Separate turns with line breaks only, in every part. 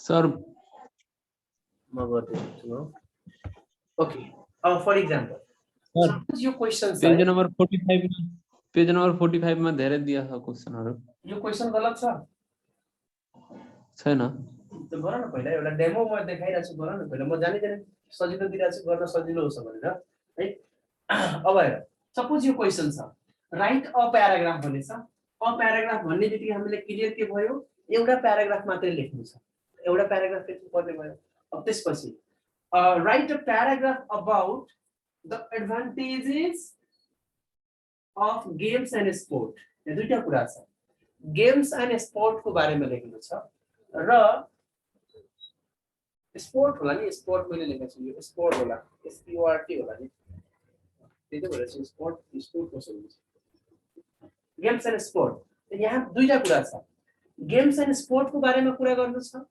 Sir
म गर्दैछु हो okay for example
sir
suppose यो क्वेशन छ
पेज नम्बर 45 मा धेरै दिया छ क्वेशनहरु
यो क्वेशन गलत छ
छैन
त्यो गर न पहिला एउटा डेमो म देखाइराछु गर न पहिला म जाने जाने सजिलो दिइराछु गर्न सजिलो होस् भनेर है अब हेर सपोज यो क्वेशन छ राइट अ प्याराग्राफ भनेछ अ प्याराग्राफ भन्ने बित्तिकै हामीले क्लियर के भयो एउटा प्याराग्राफ मात्रै लेख्नु छ एउटा प्याराग्राफ लेख्नु पर्ने भयो अब त्यसपछि right a paragraph about the advantages of games and sport यो दुईटा कुरा छ गेम्स एन्ड स्पोर्ट को बारेमा लेख्नु छ र स्पोर्ट होला नि स्पोर्ट मैले लेखेको छु यो स्पोर्ट होला SPORT होला नि त्यही भएर चाहिँ स्पोर्ट कसो हुन्छ गेम्स एन्ड स्पोर्ट यहाँ दुईटा कुरा छ गेम्स एन्ड स्पोर्ट को बारेमा कुरा गर्नु छ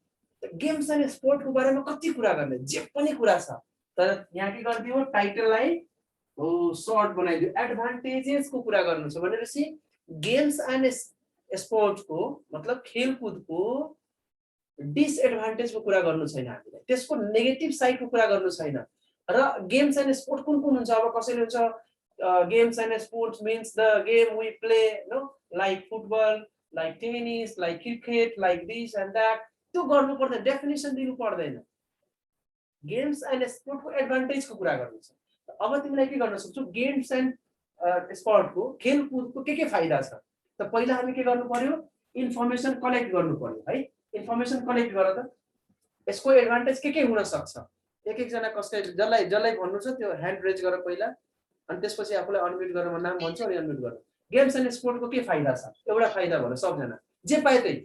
गेम्स एन्ड स्पोर्ट को बारेमा कति कुरा गर्ने जे पनि कुरा छ तर यहाँ के गर्दियो टाइटललाई सर्ट बनाइदियो एडभान्टेजेस को कुरा गर्नु छ भनेपछि गेम्स एन्ड स्पोर्ट को मतलब खेलकुद को डिसएडभान्टेज को कुरा गर्नु छैन हामीले त्यसको नेगेटिभ साइड को कुरा गर्नु छैन र गेम्स एन्ड स्पोर्ट कुन कुन हुन्छ अब कसैले हुन्छ games and sports means the game we play no like football like tennis like cricket like this and that त्यो गर्नु पर्दैन डेफिनेसन दिनु पर्दैन गेम्स एन्ड स्पोर्ट को एडभान्टेज को कुरा गर्नु छ अब तिमीलाई के गर्न सक्छौ गेम्स एन्ड स्पोर्ट को खेलकुद को के फाइदा छ त पहिला हामी के गर्नु पर्यो इन्फर्मेसन कलेक्ट गर्नु पर्यो है इन्फर्मेसन कलेक्ट गर त यसको एडभान्टेज के हुन सक्छ एक एक जना कसले जसलाई भन्नु छ त्यो ह्यान्ड रेज गर पहिला अनि त्यसपछि आफूलाई अनम्युट गरेर म नाम भन्छु अनि अनम्युट गर गेम्स एन्ड स्पोर्ट को के फाइदा छ एउटा फाइदा भन सबजना जे पाए त्यही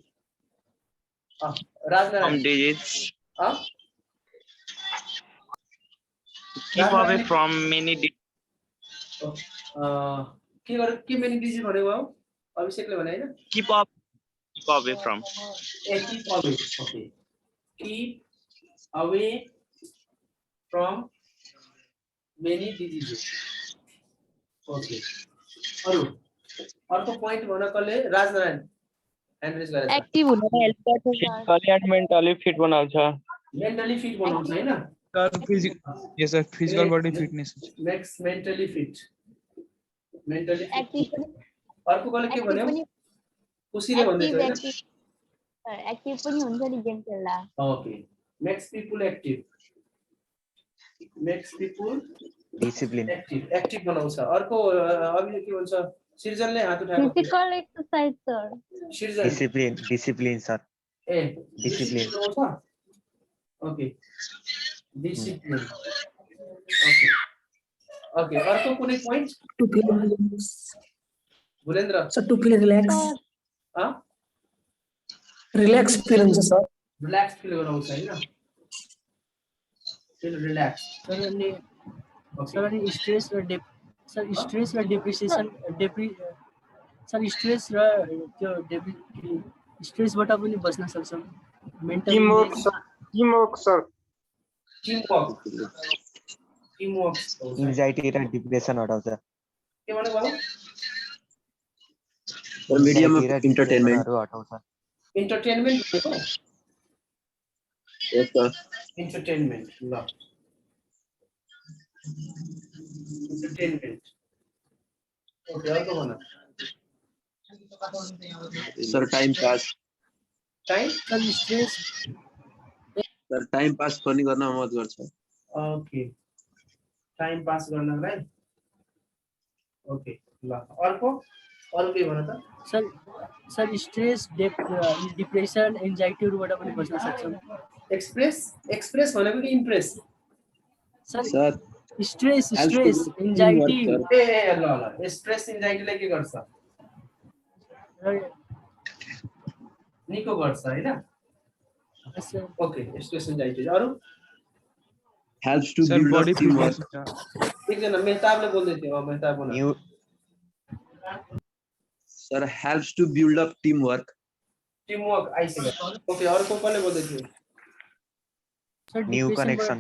Rajnarayan
keep away from many
के गर्यो के मेनी डिजिज भनेको हो अभिषेकले भने हैन
keep away from
keep away okay keep away from many diseases okay अर्को पॉइंट भनकले राजनारायण ह्यान्ड रेज गरेछ
एक्टिभ हुन हेल्प गर्छ
फिजिकली एन्ड मेन्टली फिट बनाउँछ
मेन्टली फिट बनाउँछ हैन
yes sir physical body fitness
makes mentally fit mentally
active
अर्को कसले के भन्यो खुसीले भन्दैछ
हैन एक्टिभ पनि हुन्छ नि गेम खेल्दा
okay makes people active makes people
discipline
active बनाउँछ अर्को अभिले के भन्छ सृजनले हात उठाएको
physical exercise sir
Srijan
discipline sir
ए
discipline
okay discipline okay okay अर्को कुनै point
to feel relax
Bhulendra
sir to feel relax relax feel हुन्छ सर
रिलैक्स फील गराउँछ हैन फील रिलैक्स
सर अनि स्ट्रेस र डिप्रेसन सर स्ट्रेस र त्यो स्ट्रेसबाट पनि बच्न सक्छौं mental
teamwork sir
teamwork
anxiety र डिप्रेसन हटाउँछ
के भन्नु भयो
और मीडियम अफ एन्टरटेनमेन्ट
हटाउँछ एन्टरटेनमेन्ट भनेको
यस सर
एन्टरटेनमेन्ट ल एन्टरटेनमेन्ट ओके अर्को भन
sir time pass
time
stress
sir time pass पनि गर्न मद्दत गर्छ
ओके टाइम पास गर्नलाई ओके ल अर्को अरु के भन त
सर स्ट्रेस डिप्रेसन एन्जाइटीहरुबाट पनि बच्न सक्छौं
एक्सप्रेस भनेको कि इम्प्रेस
सर स्ट्रेस एन्जाइटी
ए ल स्ट्रेस एन्जाइटीले के गर्छ निको गर्छ हैन ओके स्ट्रेस एन्जाइटी अरु
helps to build
body
teamwork
एकजना मेहताबले बोल्दै थियो मेहताब बोल्नु
sir helps to build up teamwork
आइसक्यो ओके अर्को कसले बोल्दै थियो
sir
new connection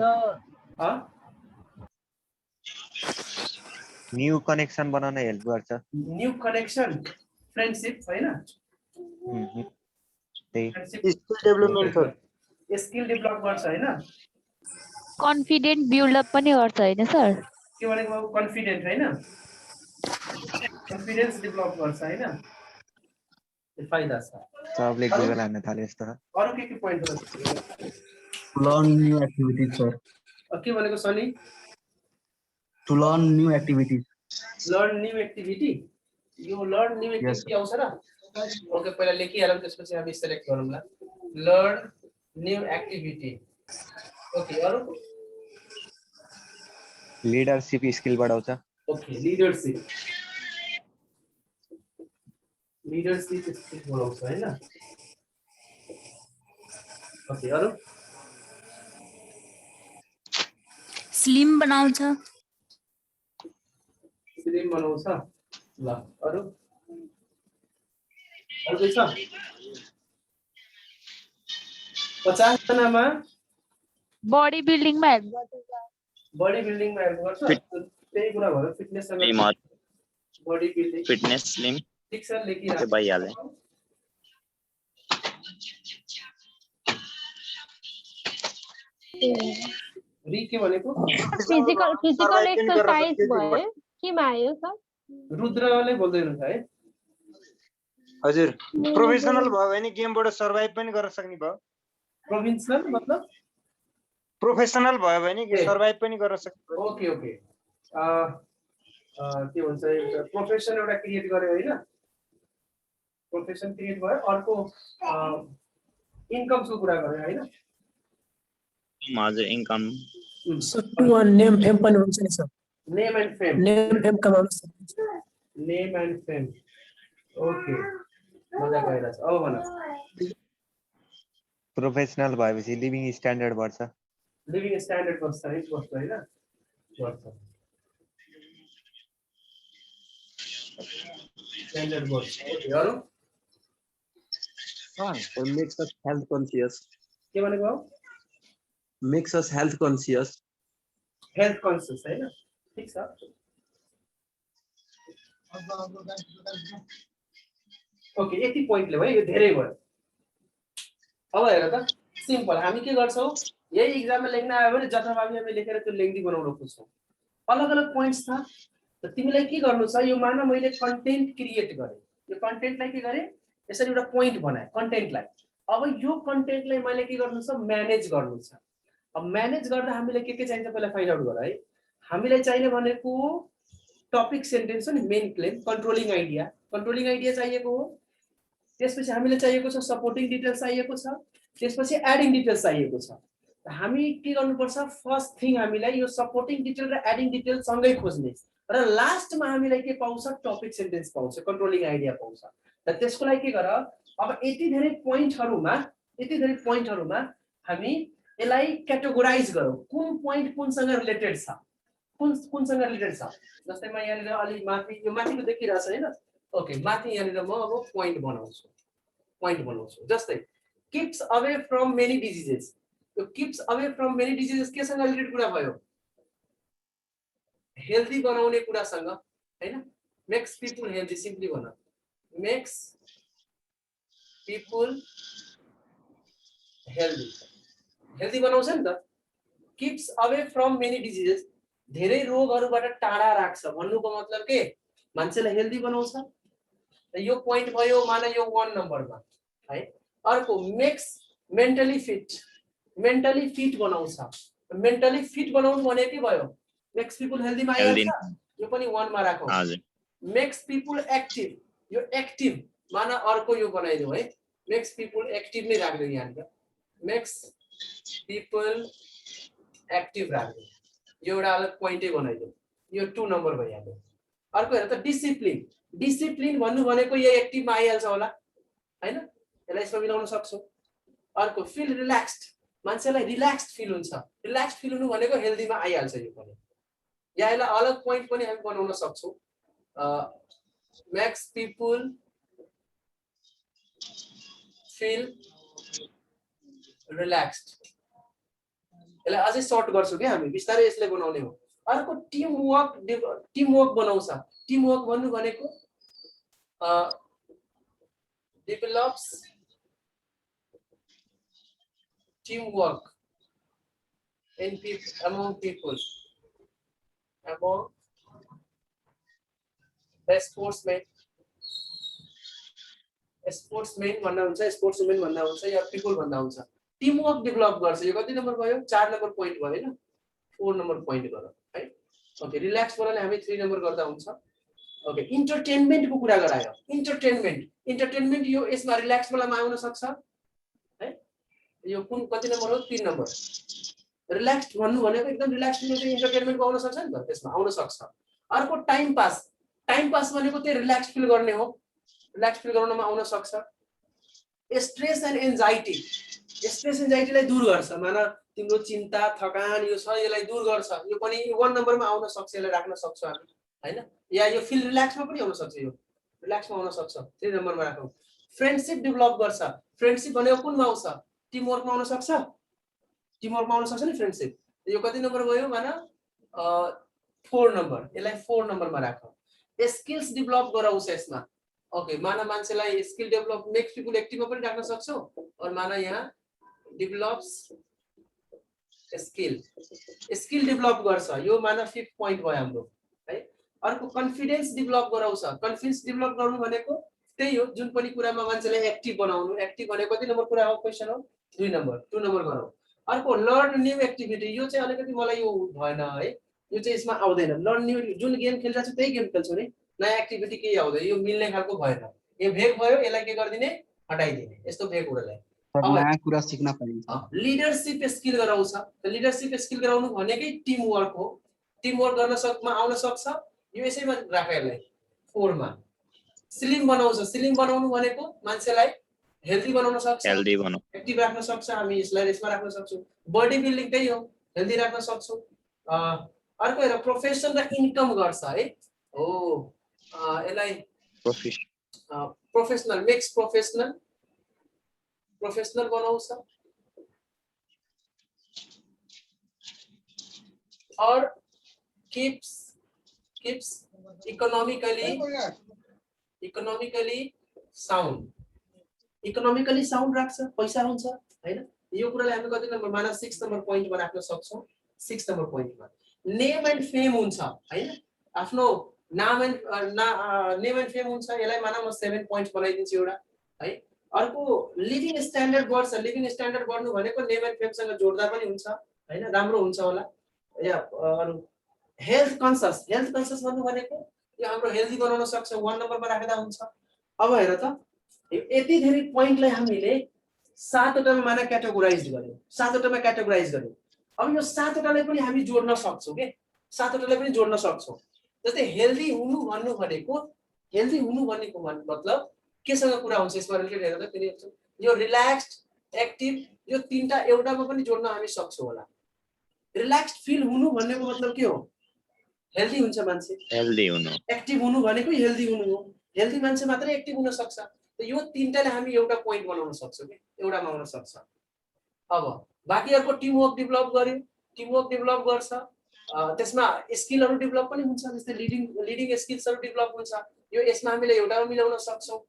new connection बनाउन हेल्प गर्छ
न्यू कनेक्सन फ्रेन्डशिप हैन
त्यही
skill development sir
skill develop गर्छ हैन
कन्फिडेन्ट बिल्डअप पनि गर्छ होइन सर?
के भनेको कन्फिडेन्ट हैन कन्फिडेन्स डेभलप गर्छ हैन यो फाइदा छ
सबले गुगल हान्न थाले जस्तो
अरु के पोइन्ट हो
Learn new activities, sir.
के भनेको Sunny
To learn new activities.
Learn new activity यो लर्न न्यू एक्टिभिटी आउँछ र ओके पहिला लेखिहालौँ त्यसपछि हामी सिलेक्ट गरौँला लर्न न्यू एक्टिभिटी ओके अरु
लिडरशिप स्किल बढाउँछ
ओके लिडरशिप स्किल बनाउँछ हैन ओके अरु
स्लिम बनाउँछ
स्लिम बनाउँछ ल अरु के छ 50 जनामा
बडी बिल्डिङमा हेल्प गर्छ सर।
बडी बिल्डिङमा हेल्प गर्छ त्यही कुरा भयो fitness
Slim or
body building
fitness slim
ठीक छ लेखिरा
त्यो भइहाल्यो
री के भनेको
फिजिकल एक्सरसाइज भयो केमा आयो सर?
रुद्रले बोल्दै हुनुहुन्छ है
हजुर प्रोफेसनल भयो भने गेमबाट सर्भाइभ पनि गर्न सक्ने भयो
प्रोभिन्सनल मतलब
प्रोफेसनल भयो भने सर्भाइभ पनि गर्न सक्ने भयो
ओके ओके के भन्छ प्रोफेसन एउटा क्रिएट गर्यो हैन प्रोफेसन क्रिएट भयो अर्को इन्कमको कुरा गर्यो हैन
हजुर इन्कम
सर 2 नेम फेम पनि हुन्छ नि sir
name and fame
name fame कमाउन सक्छ
नेम एन्ड फेम ओके मजा गइरहेछ अब भन
प्रोफेसनल भएपछि लिभिङ स्ट्यान्डर्ड बढ्छ
लिभिङ स्ट्यान्डर्ड बस्छ है बस्छ हैन बस्छ स्ट्यान्डर्ड बस्छ ओके अरु
makes us health conscious
के भनेको
makes us health conscious
health conscious हैन ठीक छ ओके यति पोइन्टले भयो यो धेरै भयो अब हेर त सिम्पल हामी के गर्छौं यही एक्जाममा लेख्न आयो भने जथाभावी हामी लेखेर त्यो लेङ्दी बनाउन खोज्छौं अलग अलग पोइन्ट्स छ त तिमीलाई के गर्नु छ यो मान मैले कन्टेन्ट क्रिएट गरे यो कन्टेन्टलाई के गरे यसरी एउटा पोइन्ट बनाए कन्टेन्टलाई अब यो कन्टेन्टलाई मैले के गर्नु छ म्यानेज गर्नु छ अब म्यानेज गर्दा हामीले के चाहिन्छ पहिला फाइन्ड आउट गर है हामीलाई चाहिने भनेको टपिक सेन्टेन्स हो नि मेन क्लेम कन्ट्रोलिङ आइडिया चाहिएको हो त्यसपछि हामीले चाहिएको छ सपोर्टिङ डिटेल्स चाहिएको छ त्यसपछि एडिङ डिटेल्स चाहिएको छ हामी के गर्नुपर्छ फर्स्ट थिङ हामीलाई यो सपोर्टिङ डिटेल र एडिङ डिटेल सँगै खोज्ने र लास्टमा हामीलाई के पाउँछ टपिक सेन्टेन्स पाउँछ कन्ट्रोलिङ आइडिया पाउँछ र त्यसको लागि के गर अब यति धेरै पोइन्टहरुमा हामी यसलाई क्याटेगोराइज गरौँ कुन पोइन्ट कुनसँग रिलेटेड छ कुनसँग रिलेटेड छ जस्तै म यहाँनिर अलि माथि यो माथिको देखिरहेछ हैन ओके माथि यहाँनिर म अब पोइन्ट बनाउँछु जस्तै keeps away from many diseases यो keeps away from many diseases केसँग रिलेटेड कुरा भयो हेल्दी बनाउने कुरासँग हैन मेक्स पिपल हेल्दी सिम्पली भन मेक्स पिपल हेल्दी बनाउँछ नि त keeps away from many diseases धेरै रोगहरुबाट टाढा राख्छ भन्नुको मतलब के मान्छेलाई हेल्दी बनाउँछ यो पोइन्ट भयो माने यो 1 नम्बरमा है अर्को मेक्स मेन्टली फिट बनाउँछ मेन्टली फिट बनाउनु भने के भयो मेक्स पिपल हेल्दी मा आइहाल्छ यो पनि 1 मा राखौं
हजुर
मेक्स पिपल एक्टिभ यो एक्टिभ माने अर्को यो बनाइदिउ है मेक्स पिपल एक्टिभ नै राख्दिउ यहाँ मेक्स पिपल एक्टिभ राख्दिउ यो एउटा अलग पोइन्टै बनाइदिउ यो 2 नम्बर भइहाल्यो अर्को हेर त डिसिप्लिन भन्नु भनेको यो एक्टिभमा आइहाल्छ होला हैन यसलाई यसमा मिलाउन सक्छौ अर्को फिल रिल्याक्स्ड मान्छेलाई रिल्याक्स्ड फिल हुन्छ रिल्याक्स्ड फिल हुनु भनेको हेल्दीमा आइहाल्छ यो पनि या यसलाई अलग पोइन्ट पनि हामी बनाउन सक्छौ मेक्स पिपल फिल रिल्याक्स्ड यसलाई अझै सर्ट गर्छौ के हामी बिस्तारै यसले बनाउने हो अर्को टिम वर्क बनाउँछ टिम वर्क भन्नु भनेको develops teamwork among people, among the sportsmen भन्दा हुन्छ, स्पोर्ट्समैन भन्दा हुन्छ या पिपल भन्दा हुन्छ। टिमवर्क डेभलप गर्छ। यो कति नम्बर भयो? 4 नम्बर पोइन्ट भयो हैन? 4 नम्बर पोइन्ट गरौँ है। ओके, रिल्याक्स वालाले हामी 3 नम्बर गर्दा हुन्छ। ओके, इन्टरटेनमेन्ट को कुरा गरायो। इन्टरटेनमेन्ट यो यसमा रिल्याक्स वालामा आउन सक्छ है। यो कुन कति नम्बर हो? 3 नम्बर। रिल्याक्स भन्नु भनेको एकदम रिल्याक्स हुनु चाहिँ इन्टरटेनमेन्ट को आउन सक्छ नि त, त्यसमा आउन सक्छ। अर्को टाइम पास भनेको चाहिँ रिल्याक्स फिल गर्ने हो। रिल्याक्स फिल गराउनमा आउन सक्छ। स्ट्रेस एन्ड एन्जाइटी, स्ट्रेस एन्जाइटीलाई दूर गर्छ। माना तिम्रो चिन्ता थकान यो छ, यसलाई दूर गर्छ। यो पनि 1 नम्बरमा आउन सक्छ, यसलाई राख्न सक्छौं हामी हैन। या यो फिल रिल्याक्समा पनि आउन सक्छ, यो रिल्याक्समा आउन सक्छ। 3 नम्बरमा राखौं। फ्रेन्डशिप डेभलप गर्छ। फ्रेन्डशिप भनेको कुनमा आउँछ? टिमवर्कमा आउन सक्छ। टिमवर्कमा आउन सक्छ नि फ्रेन्डशिप। यो कति नम्बर भयो? माना 4 नम्बर। यसलाई 4 नम्बरमा राखौं। स्किल्स डेभलप गराउँछ यसमा। ओके, माना मान्छेलाई स्किल डेभलप मेक्स पिपल एक्टिभमा पनि राख्न सक्छौ। और माना यहाँ डेभलप्स स्किल डेभलप गर्छ। यो माना 5th पोइन्ट भयो हाम्रो है। अर्को कन्फिडेन्स डेभलप गराउँछ। कन्फिडेन्स डेभलप गर्नु भनेको त्यही हो, जुन पनि कुरामा मान्छेलाई एक्टिभ बनाउनु। एक्टिभ भनेको कति नम्बर कुरा हो? क्वेशन हो 2 नम्बर। 2 नम्बर गरौँ। अर्को लर्न न्यू एक्टिभिटी। यो चाहिँ अलिकति मलाई यो भएन है, यो चाहिँ यसमा आउँदैन। लर्न न्यू, जुन गेम खेल्छ त्यही गेम खेल्छु नि, नयाँ एक्टिभिटी केही आउँदैन। यो मिल्ने खालको भएन। यो भेग भयो, यसलाई के गरिदिने? हटाइदिने। यस्तो भेग कुरालाई
नयाँ कुरा सिक्न पाइन्छ।
लिडरशिप स्किल गराउँछ। त लिडरशिप स्किल गराउनु भनेकै टिम वर्क हो। टिम वर्क गर्न आउन सक्छ। यो यसैमा राख, यसलाई 4 मा। स्लिम बनाउँछ। स्लिम बनाउनु भनेको मान्छेलाई हेल्दी बनाउन सक्छ, एक्टिभ राख्न सक्छ। हामी यसलाई यसमा राख्न सक्छौं। बडी बिल्डिङ त्यही हो, हेल्दी राख्न सक्छौं। अर्को हेर, प्रोफेसन र इन्कम गर्छ है। हो, यसलाई प्रोफेसनल मेक्स प्रोफेसनल बनाउँछ। और keeps इकोनोमिकली साउन्ड राख्छ। पैसा हुन्छ हैन। यो कुरालाई हामी कति नम्बर? माना 6 नम्बर पोइन्टमा राख्न सक्छौं। 6 नम्बर पोइन्टमा नेम एन्ड फेम हुन्छ हैन। आफ्नो नेम एन्ड फेम हुन्छ। यसलाई माना म 7 पोइन्ट बनाइदिन्छु एउटा है। अर्को लिभिङ स्ट्यान्डर्ड बढ्छ। लिभिङ स्ट्यान्डर्ड बढ्नु भनेको नेम एन्ड फेम सँग जोड्दा पनि हुन्छ हैन, राम्रो हुन्छ होला। या अरु हेल्थ कन्सियस भन्नु भनेको यो हाम्रो हेल्दी बनाउन सक्छ। 1 नम्बरमा राख्दा हुन्छ। अब हेर त, यति धेरै पोइन्टलाई हामीले 7 वटामा माना क्याटेगोराइज गर्यौं। 7 वटामा क्याटेगोराइज गर्यौं। अब यो 7 वटालाई पनि हामी जोड्न सक्छौं के? 7 वटालाई पनि जोड्न सक्छौं। जस्तै हेल्दी हुनु भनेको मतलब केसँग कुरा हुन्छ? यसमा रिलेटेड हेर्दा पनि यो रिल्याक्स्ड एक्टिभ, यो 3टा एउटामा पनि जोड्न हामी सक्छौं होला। रिल्याक्स्ड फिल हुनु भनेको मतलब के हो? हेल्दी हुन्छ मान्छे।
हेल्दी हुनु।
एक्टिभ हुनु भनेको हेल्दी हुनु हो। हेल्दी मान्छे मात्रै एक्टिभ हुन सक्छ। त यो 3टाले हामी एउटा पोइन्ट बनाउन सक्छौं के? एउटामा आउन सक्छ। अब बाकीहरुको टिम वर्क डेभलप गर्यो। टिम वर्क डेभलप गर्छ। त्यसमा स्किलहरु डेभलप पनि हुन्छ। जस्तै लिडिङ स्किल्सहरु डेभलप हुन्छ। यो यसमा हामीले एउटामा मिलाउन सक्छौं।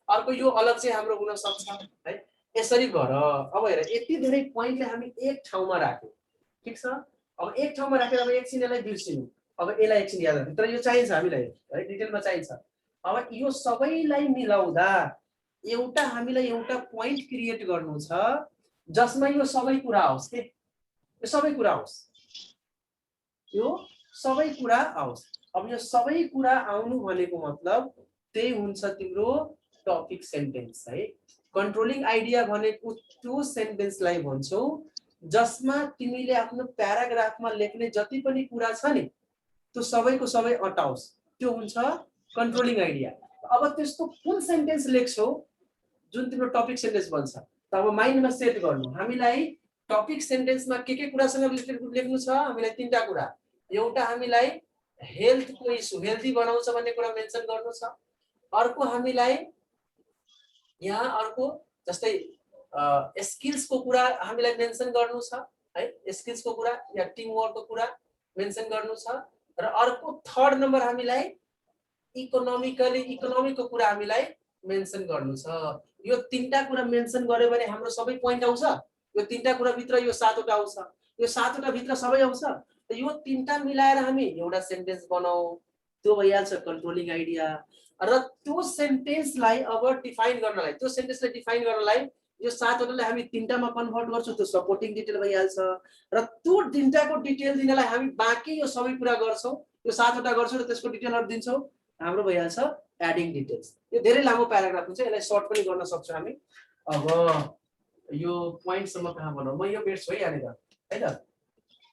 अर्को यो अलग चाहिँ हाम्रो हुन सक्छ है। यसरी गर। अब हेर, यति धेरै पोइन्टले हामी एक ठाउँमा राख्यौं। ठीक छ। अब एक ठाउँमा राखेर अब एकछिन यसलाई बिर्सिनु। अब यसलाई एकछिन याद राख्नु। तर यो चाहिन्छ हामीलाई है, डिटेलमा चाहिन्छ। अब यो सबैलाई मिलाउँदा हामीलाई एउटा पोइन्ट क्रिएट गर्नु छ जसमा यो सबै कुरा आओस् के? यो सबै कुरा आओस्। अब यो सबै कुरा आउनु भनेको मतलब त्यही हुन्छ तिम्रो टपिक सेन्टेन्स है। कन्ट्रोलिङ आइडिया भनेको त्यो सेन्टेन्सलाई भन्छौ जसमा तिमीले आफ्नो प्याराग्राफमा लेख्ने जति पनि कुरा छ नि त्यो सबैको सबै अटाओस्। त्यो हुन्छ कन्ट्रोलिङ आइडिया। अब त्यस्तो कुन सेन्टेन्स लेख्छौ जुन तिम्रो टपिक सेन्टेन्स बन्छ? त अब माइन्डमा सेट गर्नु। हामीलाई टपिक सेन्टेन्समा के कुरासँग रिलेटेड लेख्नु छ? हामीलाई 3टा कुरा। एउटा हामीलाई हेल्थको इस्यु, हेल्दी बनाउँछ भन्ने कुरा मेन्सन गर्नु छ। अर्को हामीलाई यहाँ अर्को जस्तै स्किल्सको कुरा हामीलाई मेन्सन गर्नु छ है। स्किल्सको कुरा या टिम वर्कको कुरा मेन्सन गर्नु छ। र अर्को 3rd नम्बर हामीलाई इकोनोमिकको कुरा हामीलाई मेन्सन गर्नु छ। यो 3टा कुरा मेन्सन गर्यो भने हाम्रो सबै पोइन्ट आउँछ। यो तीनटा कुरा भित्र यो सातवटा आउँछ, यो सातवटा भित्र सबै आउँछ। त यो तीनटा मिलाएर हामी एउटा सेन्टेन्स बनाऊ, त्यो भइहाल्छ कन्ट्रोलिङ आइडिया। र त्यो सेन्टेन्सलाई अब डिफाइन गर्नलाई, त्यो सेन्टेन्सलाई डिफाइन गर्नलाई यो सातवटालाई हामी तीनटामा कन्भर्ट गर्छौँ, त्यो सपोर्टिङ डिटेल भइहाल्छ। र त्यो तीनटाको डिटेल दिनलाई हामी बाँकी यो सबै कुरा गर्छौँ, यो सातवटा गर्छौँ र त्यसको डिटेलहरु दिन्छौँ, हाम्रो भइहाल्छ एडिङ डिटेल्स। यो धेरै लामो प्याराग्राफ हुन्छ, यसलाई सर्ट पनि गर्न सक्छौँ हामी। अब यो पोइन्टसम्म कहाँ बनाऊ, म यो भेट्छु है यहाँनिर, है त,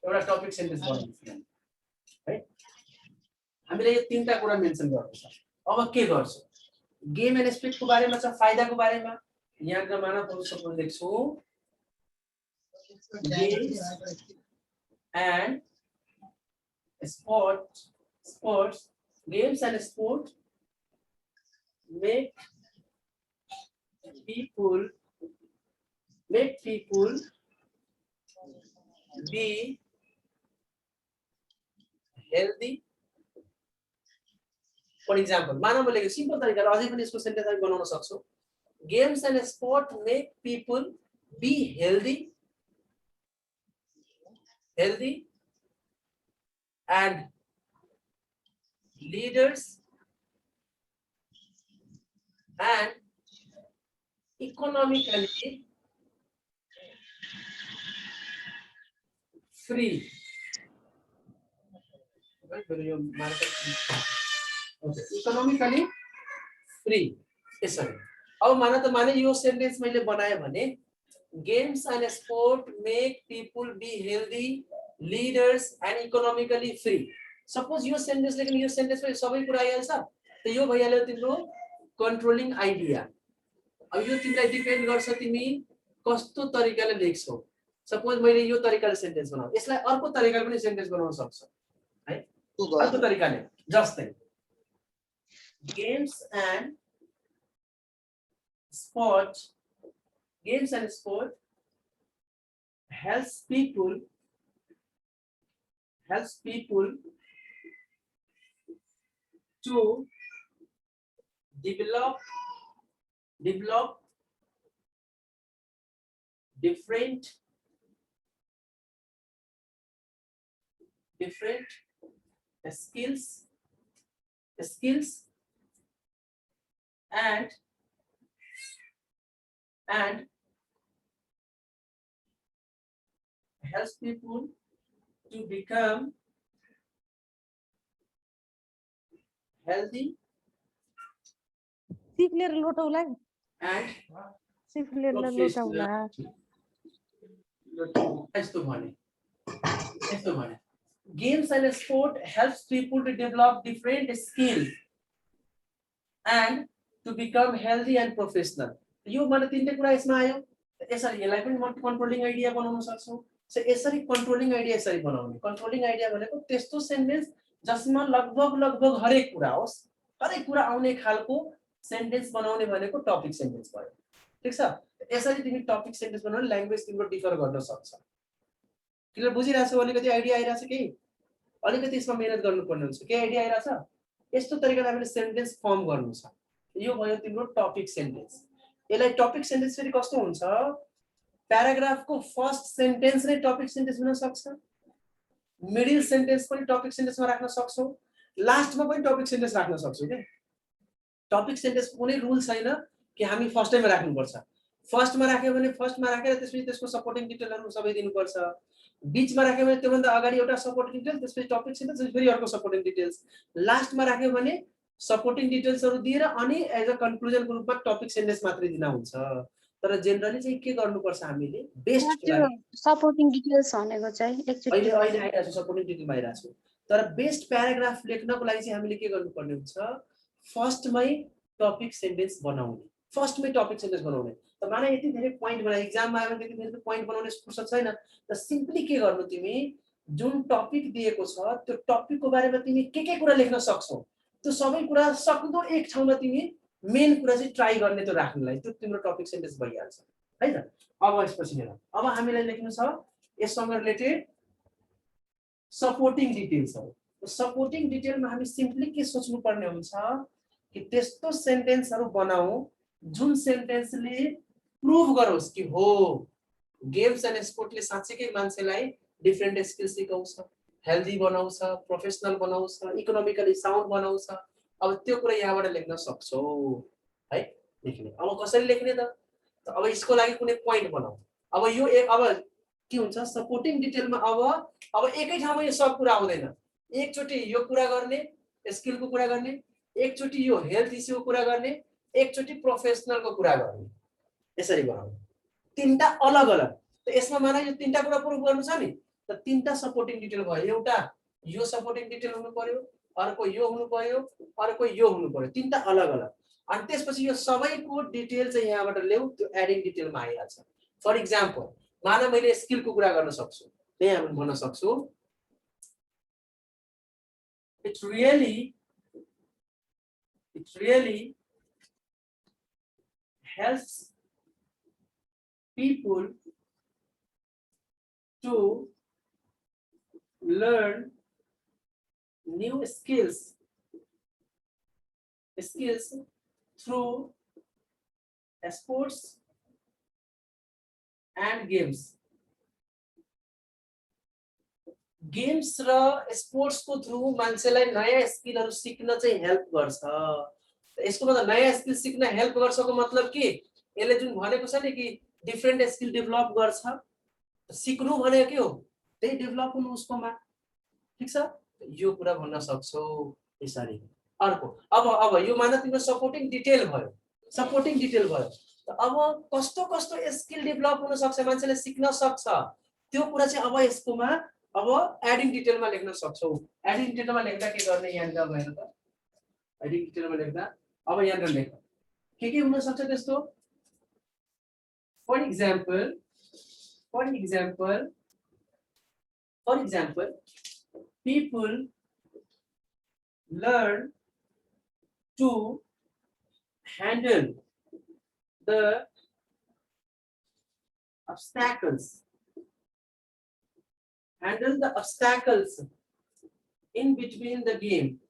एउटा टपिक सेन्टेन्स बनाउँछु है। हामीले यो तीनटा कुरा मेन्सन गर्नु छ। अब के गर्छु, गेम एन्ड स्पिडको बारेमा छ, फाइदाको बारेमा यहाँका मानवहरु सबै लेख्छु, games and sports, games and sport make people be healthy. For example, मानव बोलेको सिम्पल तरिकाले अझै पनि यसको सेन्टेन्स हामी बनाउन सक्छौं। Games and sport make people be healthy and leaders and economically free. Economically free. Yes, sir. अब माना त माने यो सेन्टेन्स मैले बनाए भने games and sport make people be healthy, leaders and economically free. Suppose यो सेन्टेन्स लेख्ने यो सेन्टेन्स में सबै कुरा आइहाल्छ, त यो भइहाल्यो तिम्रो कन्ट्रोलिङ आइडिया। अब यो तिमीलाई डिपेन्ड गर्छ तिमी कस्तो तरिकाले लेख्छौ। सपोज मैले यो तरिकाले सेन्टेन्स बनाऊ, यसलाई अर्को तरिकाले पनि सेन्टेन्स बनाउन सक्छौ है, अर्को तरिकाले। जस्तै games and sport helps people to develop different skills and helps people to become healthy and professional. Games and sport helps people to develop different skills and to become healthy and professional. यो मलाई तीनटै कुरा यसमा आयो। यसरी यसलाई पनि म controlling idea बनाउन सक्छु। सो यसरी कन्ट्रोलिङ आइडिया यसरी बनाउने। कन्ट्रोलिङ आइडिया भनेको त्यस्तो सेन्टेन्स जसमा लगभग हरेक कुरा होस्, हरेक कुरा आउने खालको सेन्टेन्स बनाउने भनेको टपिक सेन्टेन्स भयो। ठीक छ, यसरी तिमी टपिक सेन्टेन्स बनाउने ल्याङ्ग्वेज तिम्रो डिफर गर्न सक्छ। क्लियर बुझिरहेछौ? अलिकति आइडिया आइरहेछ कि अलिकति यसमा मेहनत गर्नुपर्ने हुन्छ। के आइडिया आइरहेछ? यस्तो तरिकाले हामीले सेन्टेन्स फर्म गर्नु छ। यो भयो तिम्रो टपिक सेन्टेन्स। यसलाई टपिक सेन्टेन्स फेरि कस्तो हुन्छ, प्याराग्राफको फर्स्ट सेन्टेन्स नै टपिक सेन्टेन्स हुन सक्छ, मिडल सेन्टेन्स पनि टपिक सेन्टेन्समा राख्न सक्छौ, लास्टमा पनि टपिक सेन्टेन्स राख्न सक्छौ के। टपिक सेन्टेन्स कुनै रुल छैन कि हामी फर्स्टैमा राख्नुपर्छ। फर्स्टमा राख्यो भने फर्स्टमा राखेर त्यसपछि त्यसको सपोर्टिङ डिटेलहरु सबै दिनुपर्छ। बीचमा राख्यो भने त्योभन्दा अगाडि एउटा सपोर्टिङ डिटेल, त्यसपछि टपिक सेन्टेन्स, फेरि अर्को सपोर्टिङ डिटेल्स। लास्टमा राख्यो भने सपोर्टिङ डिटेल्सहरु दिएर अनि एज अ कन्क्लुजनको रूपमा टपिक सेन्टेन्स मात्रै दिना हुन्छ। तर जेनरली चाहिँ के गर्नुपर्छ हामीले, बेस्ट
सपोर्टिङ डिटेल्स भनेको चाहिँ
अहिले आइरहेको छ, सपोर्टिङ डिटेल आइरहेको छ। तर बेस्ट प्याराग्राफ लेख्नको लागि चाहिँ हामीले के गर्नुपर्ने हुन्छ, फर्स्टमै टपिक सेन्टेन्स बनाउने, फर्स्टमै टपिक सेन्टेन्स बनाउने। त माने यति धेरै पोइन्ट बनाए एक्जाममा आयो भने त्यति धेरै पोइन्ट बनाउने फुर्सद छैन। त सिम्पली के गर्नु, तिमी जुन टपिक दिएको छ त्यो टपिकको बारेमा तिमी के कुरा लेख्न सक्छौ, त्यो सबै कुरा सक्दो एक ठाउँमा तिमी मेन कुरा चाहिँ ट्राई गर्ने त्यो राख्नलाई, त्यो तिम्रो टपिक सेन्टेन्स भइहाल्छ है त। अब यसपछि हेर, अब हामीलाई लेख्नु छ यससँग रिलेटेड सपोर्टिङ डिटेल्सहरु। सपोर्टिङ डिटेलमा हामी सिम्पली के सोच्नु पर्ने हुन्छ कि त्यस्तो सेन्टेन्सहरु बनाऊ जुन सेन्टेन्सले प्रुभ गरोस् कि हो गेम्स एन्ड स्पोर्टले साँच्चैकै मान्छेलाई डिफ्रेन्ट स्किल सिकाउँछ, हेल्दी बनाउँछ, प्रोफेसनल बनाउँछ, इकोनोमिकली साउन्ड बनाउँछ। अब त्यो कुरा यहाँबाट लेख्न सक्छौ है, लेख्ने। अब कसरी लेख्ने त? अब यसको लागि कुनै पोइन्ट बनाऊ। अब यो अब के हुन्छ सपोर्टिङ डिटेलमा अब एकै ठाउँमा यो सब कुरा आउँदैन। एकचोटि यो कुरा गर्ने, स्किलको कुरा गर्ने, एकचोटि यो हेल्थ इस्युको कुरा गर्ने, एकचोटि प्रोफेसनलको कुरा गर्ने, यसरी बनाउने। तीनटा अलग अलग। त यसमा माने यो तीनटा कुरा प्रुफ गर्नु छ नि, त तीनटा सपोर्टिङ डिटेल भयो। एउटा यो सपोर्टिङ डिटेल हुनु पर्यो, अर्को यो हुनु पर्यो, अर्को यो हुनु पर्यो। तीनटा अलग अलग। अनि त्यसपछि यो सबैको डिटेल चाहिँ यहाँबाट ल्याऊ, त्यो एडिङ डिटेलमा आइहाल्छ। फर इक्जाम्पल माना मैले स्किलको कुरा गर्न सक्छु, त्यही भन्न सक्छु it really helps people to learn new skills through sports and games. Games र स्पोर्ट्स को थ्रु मान्छेलाई नयाँ स्किलहरु सिक्न चाहिँ हेल्प गर्छ। यसको मतलब नयाँ स्किल सिक्न हेल्प गर्छको मतलब के? यसले जुन भनेको छ नि कि डिफरेन्ट स्किल डेभलप गर्छ, सिक्नु भनेको के हो? त्यही डेभलप हुनु उसकोमा। ठीक छ? यो कुरा भन्न सक्छौ यसरी। अर्को अब यो मान्न तिम्रो सपोर्टिङ डिटेल भयो, सपोर्टिङ डिटेल भयो। अब कस्तो कस्तो स्किल डेभलप हुन सक्छ, मान्छेले सिक्न सक्छ, त्यो कुरा चाहिँ अब यसकोमा अब एडिङ डिटेलमा लेख्न सक्छौ। एडिङ डिटेलमा लेख्दा के गर्ने यहाँनिर भएर त? एडिङ डिटेलमा लेख्दा अब यहाँनिर लेख के हुन सक्छ त्यस्तो? For example people learn to handle the obstacles in between the game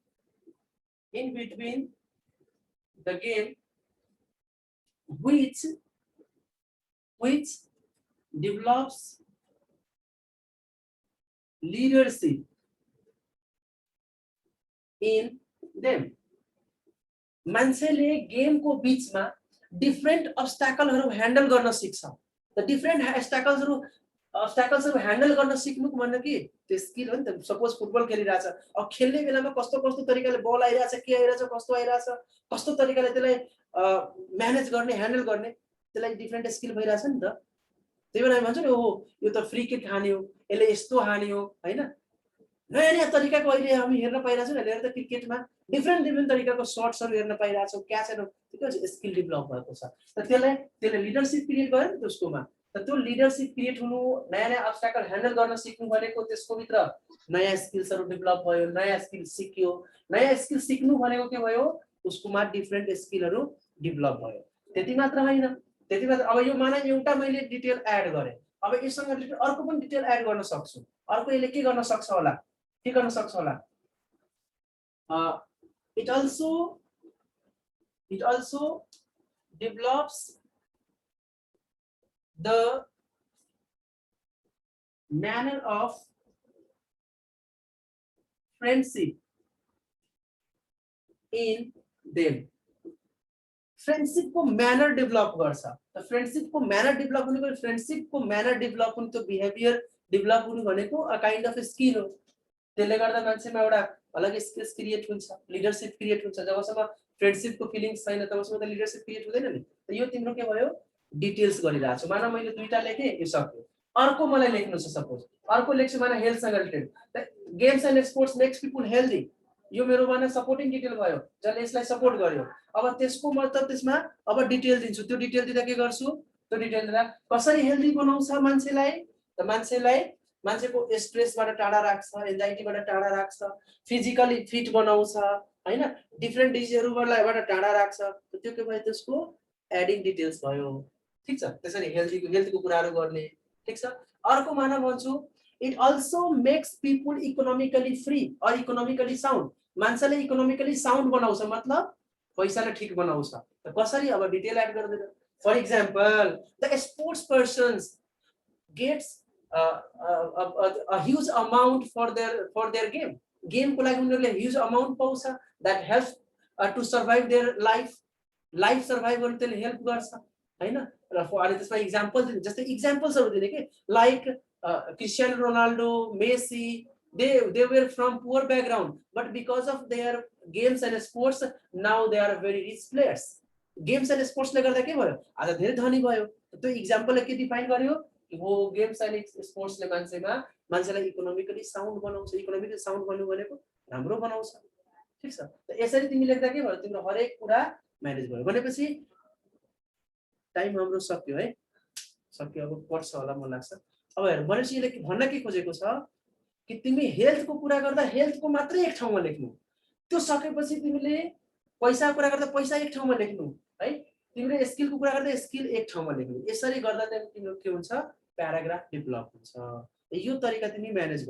which develops leadership in them. मान्छेले गेमको बीचमा डिफरेन्ट अब्स्ट्याकलहरु ह्यान्डल गर्न सिक्छ। त डिफरेन्ट अब्स्ट्याकल्सहरु ह्यान्डल गर्न सिक्नुको मतलब के? त्यो स्किल हो नि त। सपोज फुटबल खेलिरहेछ, अब खेल्ने बेलामा कस्तो कस्तो तरिकाले बल आइरहेछ, के आइरहेछ, कस्तो आइरहेछ, कस्तो तरिकाले त्यसलाई म्यानेज गर्ने, ह्यान्डल गर्ने, त्यसलाई डिफरेन्ट स्किल भइरहेछ नि त। त्यही भएर हामी भन्छौँ नि ओहो यो त फ्री किक हान्यो, यसले यस्तो हान्यो हैन। नयाँ नयाँ तरिकाको अहिले हामी हेर्न पाइरहेछौँ नि। हेर त क्रिकेटमा डिफरेन्ट तरिकाको शट्सहरु हेर्न पाइरहेछौँ, क्याचहरु, त्यो स्किल डेभलप भएको छ। त त्यसले लिडरशिप क्रिएट गर्यो नि त्यसकोमा। त त्यो लिडरशिप क्रिएट हुनु, नयाँ नयाँ अब्स्ट्याकल ह्यान्डल गर्न सिक्नु भनेको त्यसको भित्र नयाँ स्किल्सहरु डेभलप भयो, नयाँ स्किल सिक्यो। नयाँ स्किल सिक्नु भनेको के भयो? उसकोमा डिफरेन्ट स्किलहरु डेभलप भयो। त्यति मात्र हैन, त्यति मात्र। अब यो माने एउटा मैले डिटेल एड गरे, अब यससँग रिलेटेड अर्को पनि डिटेल एड गर्न सक्छु। अर्को यसले के गर्न सक्छ होला? के गर्न सक्छ होला? it also develops the manner of friendship in them. Friendship को मैनर डेभलप गर्छ। त फ्रेन्डशिप को मैनर डेभलप हुनु भने फ्रेन्डशिप को मैनर डेभलप हुनु, त्यो बिहेभियर डेभलप हुनु भनेको अ काइन्ड अफ स्किल हो। त्यसले गर्दा मान्छेमा एउटा अलग स्किल्स क्रिएट हुन्छ, लिडरशिप क्रिएट हुन्छ। जबसम्म फ्रेन्डशिप को फिलिङ्स छैन तबसम्म त लिडरशिप क्रिएट हुँदैन नि। त यो तिम्रो के भयो? डिटेल्स गरिरहेको छु। मानव मैले दुईटा लेखे, यो सक्यो। अर्को मलाई लेख्नु छ, सपोज अर्को लेख्छु माने हेल्थ सँग related. Games and sports makes people healthy, यो मेरो माने सपोर्टिङ डिटेल भयो, जसले यसलाई सपोर्ट गर्यो। अब त्यसको मतलब त्यसमा अब डिटेल दिन्छु। त्यो डिटेल दिँदा के गर्छु? त्यो डिटेल दिँदा कसरी हेल्दी बनाउँछ मान्छेलाई, त मान्छेको स्ट्रेसबाट टाढा राख्छ, एन्जाइटीबाट टाढा राख्छ, फिजिकली फिट बनाउँछ हैन, डिफरेन्ट डिजिजहरुबाट टाढा राख्छ। त्यो के भयो? त्यसको एडिङ डिटेल्स भयो। ठीक छ? त्यसरी हेल्थको कुराहरु गर्ने। ठीक छ? अर्को माना भन्छु it also makes people economically free or economically sound. मान्छेले इकोनोमिकली साउन्ड बनाउँछ, मतलब पैसाले ठीक बनाउँछ। त कसरी? अब डिटेल एड गर्दैन। For example the sports persons gets a huge amount for their game. Game को लागि उनीहरुले huge amount पाउँछ, that helps to survive their life survival त्यसले help गर्छ हैन। र अहिले त्यसमा example जस्तै examples दिने के, like Cristiano Ronaldo, Messi, they were from poor background, but because of their games and sports now they are very rich players. Games and sports ले गर्दा के भयो, आज धेरै धनी भयो। त्यो example ले के define गर्यो कि वो games and sports ले मान्छेलाई इकोनोमिकली साउन्ड बनाउँछ। इकोनोमिकली साउन्ड बन्नु भनेको राम्रो बनाउँछ, ठीक छ। त यसरी तिमी लेख्दा के भयो, तिम्रो हरेक कुरा म्यानेज भयो भनेपछि टाइम हाम्रो सक्यो है, सक्यो। अब पर्छ होला मलाई लाग्छ। अब हेर भनेपछि यसले भन्न के खोजेको छ कि तिमी हेल्थको कुरा गर्दा हेल्थको मात्रै एक ठाउँमा लेख्नु, त्यो सकेपछि तिमीले पैसाको कुरा गर्दा पैसा एक ठाउँमा लेख्नु है, तिमीले स्किलको कुरा गर्दा स्किल एक ठाउँमा लेख्नु। यसरी गर्दा चाहिँ तिम्रो के हुन्छ, प्याराग्राफ डेभलप हुन्छ। यो तरिका तिमी म्यानेज